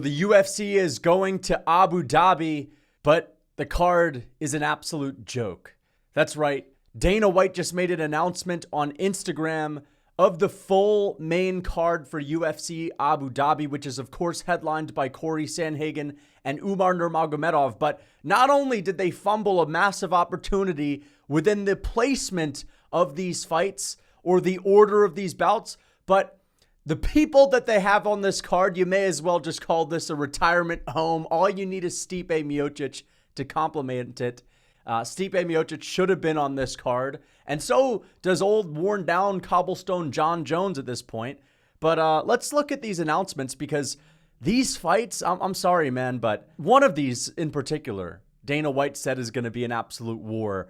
The UFC is going to Abu Dhabi, but the card is an absolute joke. That's right. Dana White just made an announcement on Instagram of the full main card for UFC Abu Dhabi, which is, of course, headlined by Cory Sandhagen and Umar Nurmagomedov. But not only did they fumble a massive opportunity within the placement of these fights or the order of these bouts, but the people that they have on this card, you may as well just call this a retirement home. All you need is Stipe Miocic to complement it. Stipe Miocic should have been on this card. And so does old worn down cobblestone John Jones at this point. But let's look at these announcements, because these fights, I'm sorry, man, but one of these in particular, Dana White said is going to be an absolute war.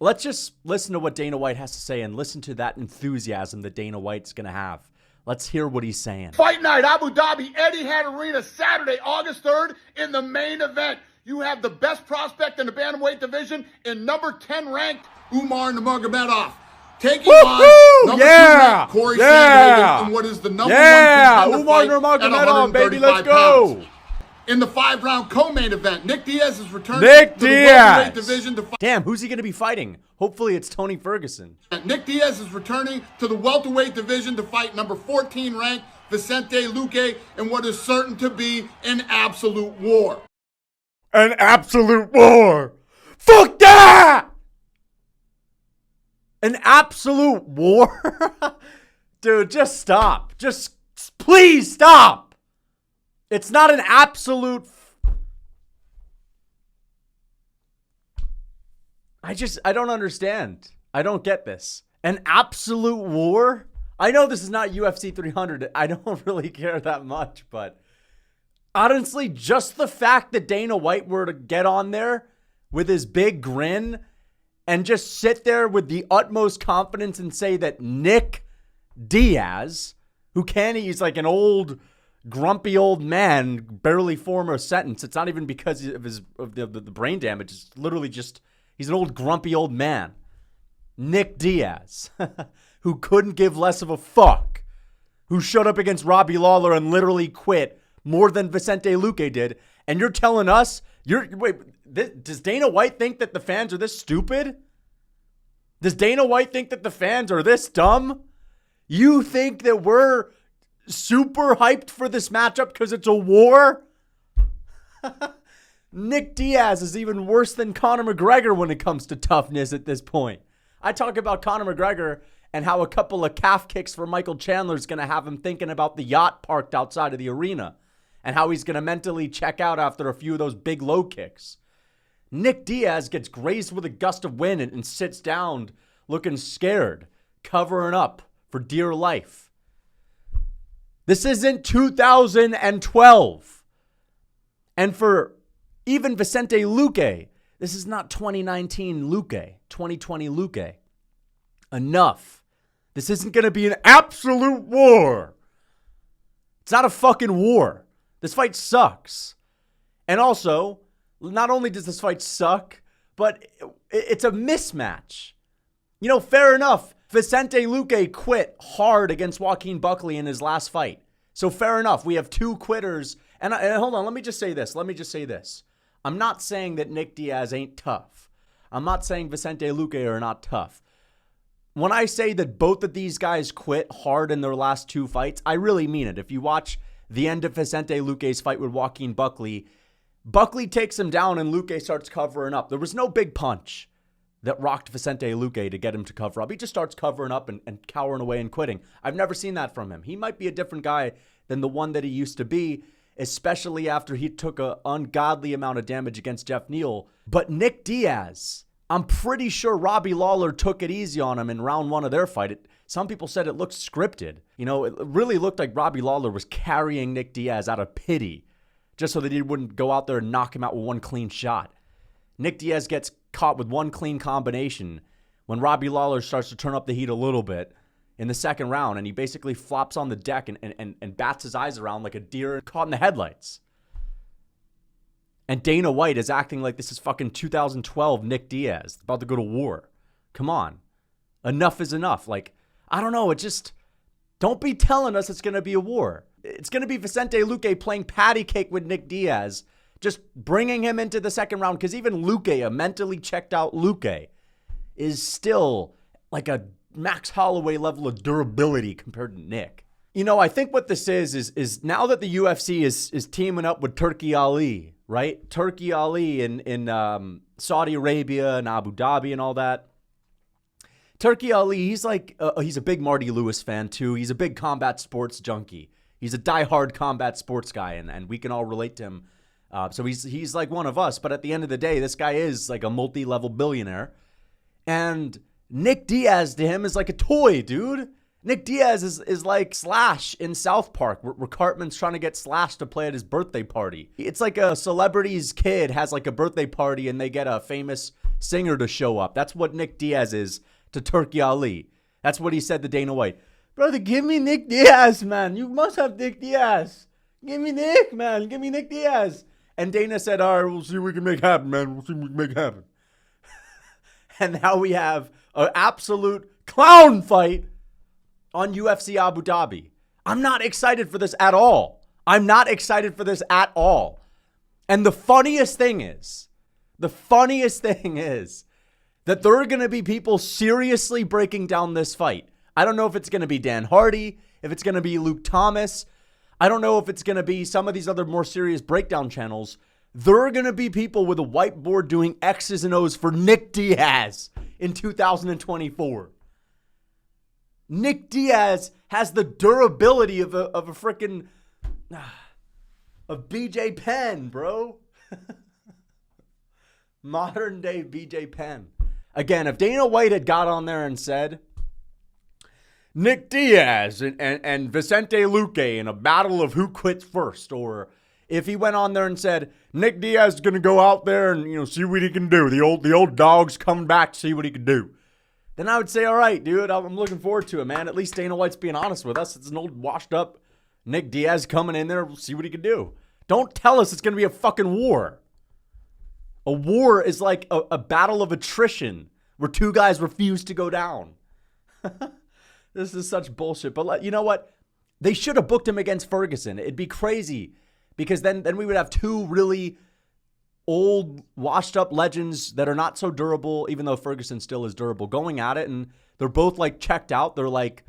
Let's just listen to what Dana White has to say and listen to that enthusiasm that Dana White's going to have. Let's hear what he's saying. Fight night, Abu Dhabi, Etihad Arena, Saturday, August 3rd. In the main event, you have the best prospect in the bantamweight division in number 10 ranked Umar Nurmagomedov. Taking on number 2 ranked Cory Sandhagen in what is the number 1 contender Umar fight Nurmagomedov, at baby, let's 135 go. pounds. In the 5-round co-main event, Nick Diaz is returning to the Diaz. welterweight division to fight. Damn, who's he going to be fighting? Hopefully it's Tony Ferguson. Nick Diaz is returning to the welterweight division to fight number 14 ranked Vicente Luque in what is certain to be an absolute war. An absolute war. Fuck that! An absolute war? Dude, just stop. Just please stop. It's not an absolute... I don't understand. I don't get this. An absolute war? I know this is not UFC 300. I don't really care that much, but honestly, just the fact that Dana White were to get on there with his big grin and just sit there with the utmost confidence and say that Nick Diaz, he's like an old, grumpy old man, barely form a sentence. It's not even because of the brain damage. It's literally just, he's an old, grumpy old man. Nick Diaz, who couldn't give less of a fuck, who showed up against Robbie Lawler and literally quit more than Vicente Luque did. And you're telling us, does Dana White think that the fans are this stupid? Does Dana White think that the fans are this dumb? You think that we're super hyped for this matchup because it's a war? Nick Diaz is even worse than Conor McGregor when it comes to toughness at this point. I talk about Conor McGregor and how a couple of calf kicks for Michael Chandler is going to have him thinking about the yacht parked outside of the arena and how he's going to mentally check out after a few of those big low kicks. Nick Diaz gets grazed with a gust of wind and sits down looking scared, covering up for dear life. This isn't 2012. And for even Vicente Luque, this is not 2019 Luque, 2020 Luque. Enough. This isn't going to be an absolute war. It's not a fucking war. This fight sucks. And also, not only does this fight suck, but it's a mismatch. You know, fair enough. Vicente Luque quit hard against Joaquin Buckley in his last fight. So fair enough. We have two quitters. And hold on, let me just say this. I'm not saying that Nick Diaz ain't tough. I'm not saying Vicente Luque are not tough. When I say that both of these guys quit hard in their last two fights, I really mean it. If you watch the end of Vicente Luque's fight with Joaquin Buckley, Buckley takes him down and Luque starts covering up. There was no big punch that rocked Vicente Luque to get him to cover up. He just starts covering up and cowering away and quitting. I've never seen that from him. He might be a different guy than the one that he used to be, especially after he took an ungodly amount of damage against Jeff Neal. But Nick Diaz, I'm pretty sure Robbie Lawler took it easy on him in round one of their fight. Some people said it looked scripted. You know, it really looked like Robbie Lawler was carrying Nick Diaz out of pity just so that he wouldn't go out there and knock him out with one clean shot. Nick Diaz gets caught with one clean combination when Robbie Lawler starts to turn up the heat a little bit in the second round, and he basically flops on the deck and bats his eyes around like a deer caught in the headlights. And Dana White is acting like this is fucking 2012 Nick Diaz about to go to war. Come on. Enough is enough. Like, I don't know. It just, don't be telling us it's going to be a war. It's going to be Vicente Luque playing patty cake with Nick Diaz, just bringing him into the second round, because even Luque, a mentally checked out Luque, is still like a Max Holloway level of durability compared to Nick. You know, I think what this is now that the UFC is teaming up with Turki Ali, right? Turki Ali in Saudi Arabia and Abu Dhabi and all that. Turki Ali, he's a big Marty Lewis fan too. He's a big combat sports junkie. He's a diehard combat sports guy, and we can all relate to him. So he's like one of us. But at the end of the day, this guy is like a multi-level billionaire. And Nick Diaz to him is like a toy, dude. Nick Diaz is like Slash in South Park, where Cartman's trying to get Slash to play at his birthday party. It's like a celebrity's kid has like a birthday party and they get a famous singer to show up. That's what Nick Diaz is to Turki Ali. That's what he said to Dana White. Brother, give me Nick Diaz, man. You must have Nick Diaz. Give me Nick, man. Give me Nick Diaz. And Dana said, all right, we'll see what we can make happen, man. We'll see what we can make happen. And now we have an absolute clown fight on UFC Abu Dhabi. I'm not excited for this at all. I'm not excited for this at all. And the funniest thing is that there are going to be people seriously breaking down this fight. I don't know if it's going to be Dan Hardy, if it's going to be Luke Thomas. I don't know if it's going to be some of these other more serious breakdown channels. There are going to be people with a whiteboard doing X's and O's for Nick Diaz in 2024. Nick Diaz has the durability of a freaking of BJ Penn, bro. Modern day BJ Penn. Again, if Dana White had got on there and said, Nick Diaz and Vicente Luque in a battle of who quits first, or if he went on there and said, Nick Diaz is going to go out there and, see what he can do. The old dog's coming back to see what he can do. Then I would say, all right, dude, I'm looking forward to it, man. At least Dana White's being honest with us. It's an old washed up Nick Diaz coming in there. We'll see what he can do. Don't tell us it's going to be a fucking war. A war is like a battle of attrition where two guys refuse to go down. This is such bullshit. But you know what? They should have booked him against Ferguson. It'd be crazy because then we would have two really old, washed-up legends that are not so durable, even though Ferguson still is durable, going at it, and they're both, like, checked out. They're like,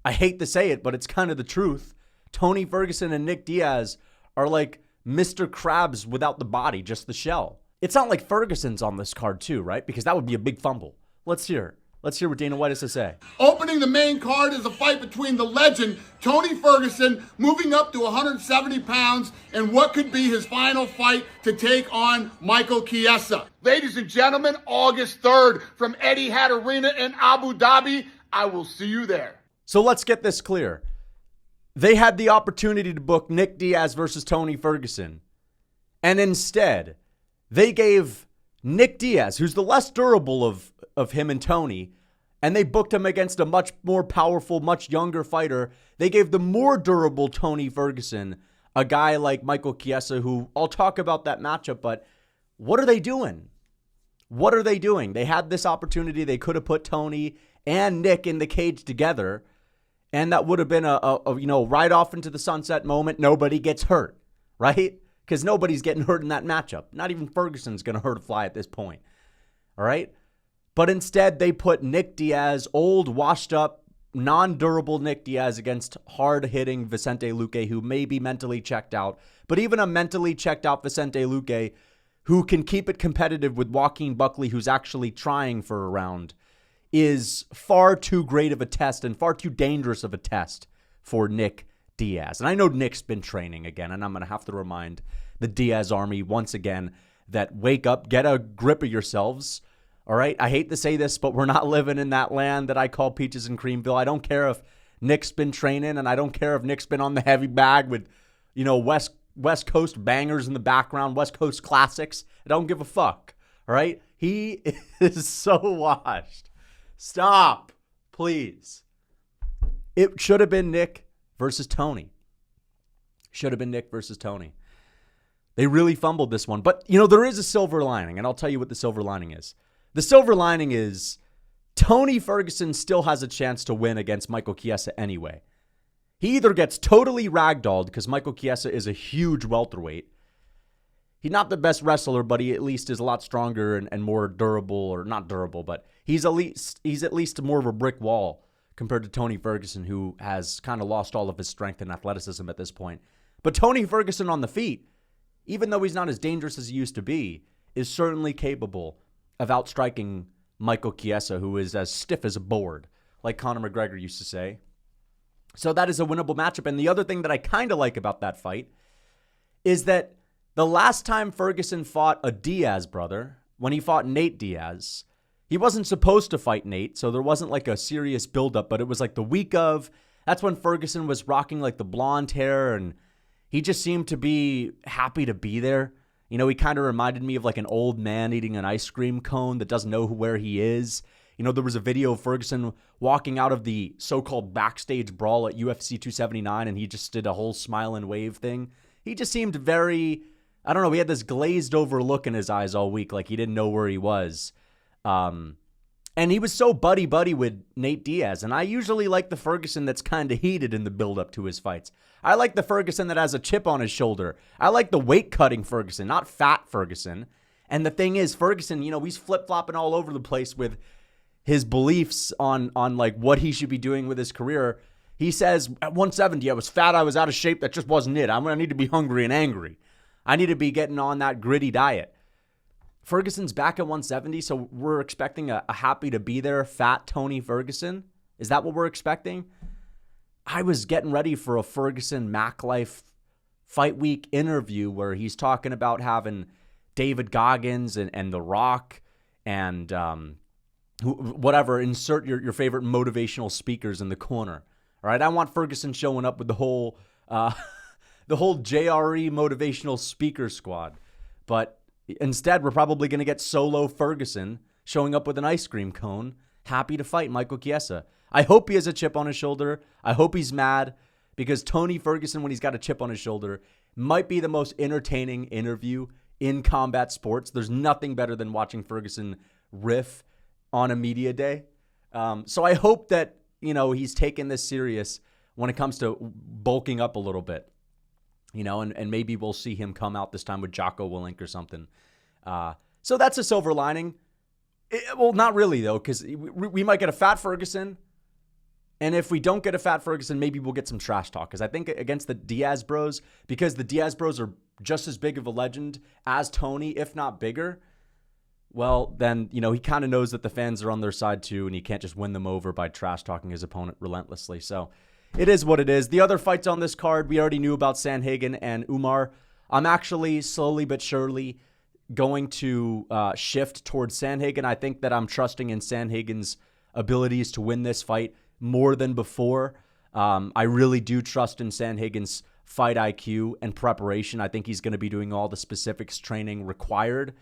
I hate to say it, but it's kind of the truth. Tony Ferguson and Nick Diaz are like Mr. Krabs without the body, just the shell. It's not like Ferguson's on this card, too, right? Because that would be a big fumble. Let's hear what Dana White has to say. Opening the main card is a fight between the legend, Tony Ferguson, moving up to 170 pounds, and what could be his final fight to take on Michael Chiesa. Ladies and gentlemen, August 3rd from Etihad Arena in Abu Dhabi. I will see you there. So let's get this clear. They had the opportunity to book Nick Diaz versus Tony Ferguson, and instead, they gave Nick Diaz, who's the less durable of him and Tony, and they booked him against a much more powerful, much younger fighter. They gave the more durable Tony Ferguson, a guy like Michael Chiesa, who I'll talk about that matchup, but what are they doing? What are they doing? They had this opportunity. They could have put Tony and Nick in the cage together, and that would have been a right off into the sunset moment. Nobody gets hurt, right? Because nobody's getting hurt in that matchup. Not even Ferguson's going to hurt a fly at this point. All right? But instead, they put Nick Diaz, old, washed up, non-durable Nick Diaz against hard-hitting Vicente Luque, who may be mentally checked out. But even a mentally checked out Vicente Luque, who can keep it competitive with Joaquin Buckley, who's actually trying for a round, is far too great of a test and far too dangerous of a test for Nick Diaz. And I know Nick's been training again, and I'm going to have to remind the Diaz army once again that wake up, get a grip of yourselves. All right? I hate to say this, but we're not living in that land that I call Peaches and Creamville. I don't care if Nick's been training, and I don't care if Nick's been on the heavy bag with, West Coast bangers in the background, West Coast classics. I don't give a fuck. All right? He is so washed. Stop, please. It should have been Nick versus Tony. Should have been Nick versus Tony. They really fumbled this one. But, there is a silver lining, and I'll tell you what the silver lining is. The silver lining is Tony Ferguson still has a chance to win against Michael Chiesa anyway. He either gets totally ragdolled because Michael Chiesa is a huge welterweight. He's not the best wrestler, but he at least is a lot stronger and more durable, or not durable, but he's at least more of a brick wall compared to Tony Ferguson, who has kind of lost all of his strength and athleticism at this point. But Tony Ferguson on the feet, even though he's not as dangerous as he used to be, is certainly capable of outstriking Michael Chiesa, who is as stiff as a board, like Conor McGregor used to say. So that is a winnable matchup. And the other thing that I kind of like about that fight is that the last time Ferguson fought a Diaz brother, when he fought Nate Diaz, he wasn't supposed to fight Nate, so there wasn't like a serious buildup, but it was like the week of. That's when Ferguson was rocking like the blonde hair, and he just seemed to be happy to be there. You know, he kind of reminded me of like an old man eating an ice cream cone that doesn't know where he is. You know, there was a video of Ferguson walking out of the so-called backstage brawl at UFC 279, and he just did a whole smile and wave thing. He just seemed very, I don't know, he had this glazed over look in his eyes all week, like he didn't know where he was. And he was so buddy-buddy with Nate Diaz, and I usually like the Ferguson that's kind of heated in the build-up to his fights. I like the Ferguson that has a chip on his shoulder. I like the weight-cutting Ferguson, not fat Ferguson. And the thing is, Ferguson, you know, he's flip-flopping all over the place with his beliefs on like what he should be doing with his career. He says, at 170, I was fat, I was out of shape, that just wasn't it. I need to be hungry and angry. I need to be getting on that gritty diet. Ferguson's back at 170, so we're expecting a happy to be there, fat Tony Ferguson. Is that what we're expecting? I was getting ready for a Ferguson MacLife Fight Week interview where he's talking about having David Goggins and The Rock and whatever, insert your favorite motivational speakers in the corner. All right, I want Ferguson showing up with the whole JRE motivational speaker squad. But instead, we're probably going to get solo Ferguson showing up with an ice cream cone, happy to fight Michael Chiesa. I hope he has a chip on his shoulder. I hope he's mad, because Tony Ferguson, when he's got a chip on his shoulder, might be the most entertaining interview in combat sports. There's nothing better than watching Ferguson riff on a media day. So I hope that, you know, he's taking this serious when it comes to bulking up a little bit. You know, and maybe we'll see him come out this time with Jocko Willink or something. So that's a silver lining. Well, not really, though, because we might get a fat Ferguson. And if we don't get a fat Ferguson, maybe we'll get some trash talk. Because I think against the Diaz bros, because the Diaz bros are just as big of a legend as Tony, if not bigger, well, then, you know, he kind of knows that the fans are on their side too, and he can't just win them over by trash talking his opponent relentlessly. So it is what it is. The other fights on this card, we already knew about Sandhagen and Umar. I'm actually slowly but surely going to shift towards Sandhagen. I think that I'm trusting in Sandhagen's abilities to win this fight more than before. I really do trust in Sandhagen's fight IQ and preparation. I think he's going to be doing all the specifics training required.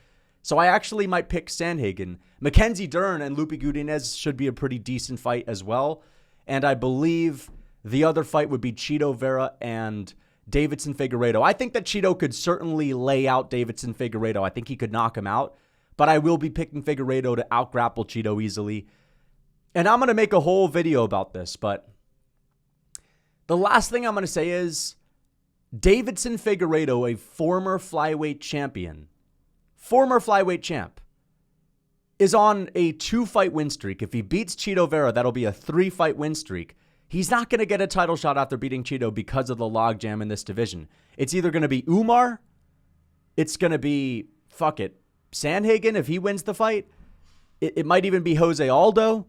So I actually might pick Sandhagen. Mackenzie Dern and Lupe Gudinez should be a pretty decent fight as well. And I believe the other fight would be Chito Vera and Davidson Figueiredo. I think that Chito could certainly lay out Davidson Figueiredo. I think he could knock him out. But I will be picking Figueiredo to out-grapple Chito easily. And I'm going to make a whole video about this. But the last thing I'm going to say is Davidson Figueiredo, a former flyweight champion, is on a 2-fight win streak. If he beats Chito Vera, that'll be a 3-fight win streak. He's not going to get a title shot after beating Chito because of the logjam in this division. It's either going to be Umar, it's going to be, Sandhagen if he wins the fight. It might even be Jose Aldo.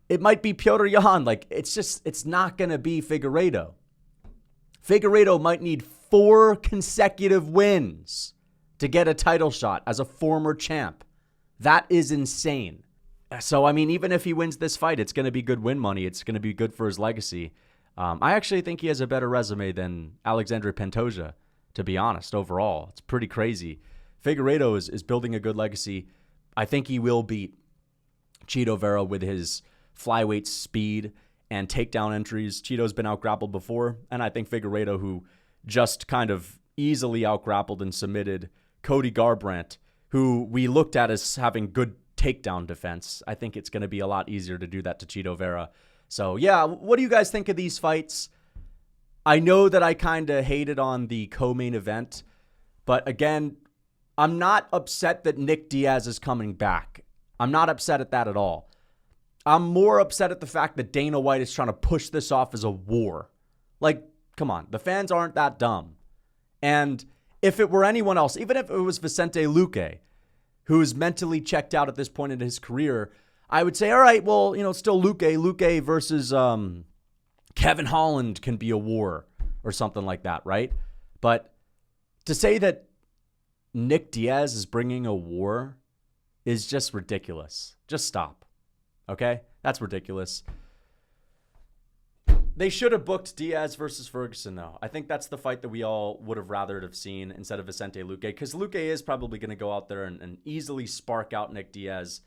It might be Petr Yan. It's not going to be Figueiredo. Figueiredo might need 4 consecutive wins to get a title shot as a former champ. That is insane. So, I mean, even if he wins this fight, it's going to be good win money. It's going to be good for his legacy. I actually think he has a better resume than Alexandre Pantoja, to be honest, overall. It's pretty crazy. Figueiredo is building a good legacy. I think he will beat Chito Vera with his flyweight speed and takedown entries. Chito's been out-grappled before, and I think Figueiredo, who just kind of easily out-grappled and submitted Cody Garbrandt, who we looked at as having good takedown defense. I think it's going to be a lot easier to do that to Chito Vera. So, yeah, what do you guys think of these fights? I know that I kind of hated on the co-main event, but again, I'm not upset that Nick Diaz is coming back. I'm not upset at that at all. I'm more upset at the fact that Dana White is trying to push this off as a war. Like, come on, the fans aren't that dumb. And if it were anyone else, even if it was Vicente Luque, who is mentally checked out at this point in his career, I would say, all right, well, still Luque versus Kevin Holland can be a war or something like that, right? But to say that Nick Diaz is bringing a war is just ridiculous. Just stop, okay? That's ridiculous. They should have booked Diaz versus Ferguson, though. I think that's the fight that we all would have rathered have seen instead of Vicente Luque, because Luque is probably going to go out there and easily spark out Nick Diaz,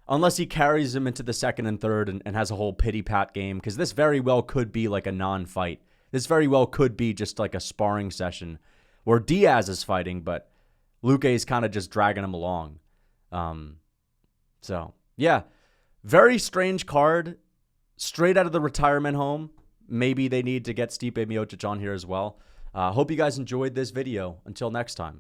unless he carries him into the second and third and has a whole pity-pat game, because this very well could be like a non-fight. This very well could be just like a sparring session where Diaz is fighting, but Luque is kind of just dragging him along. So, yeah, very strange card, straight out of the retirement home. Maybe they need to get Stipe Miocic on here as well. Hope you guys enjoyed this video. Until next time.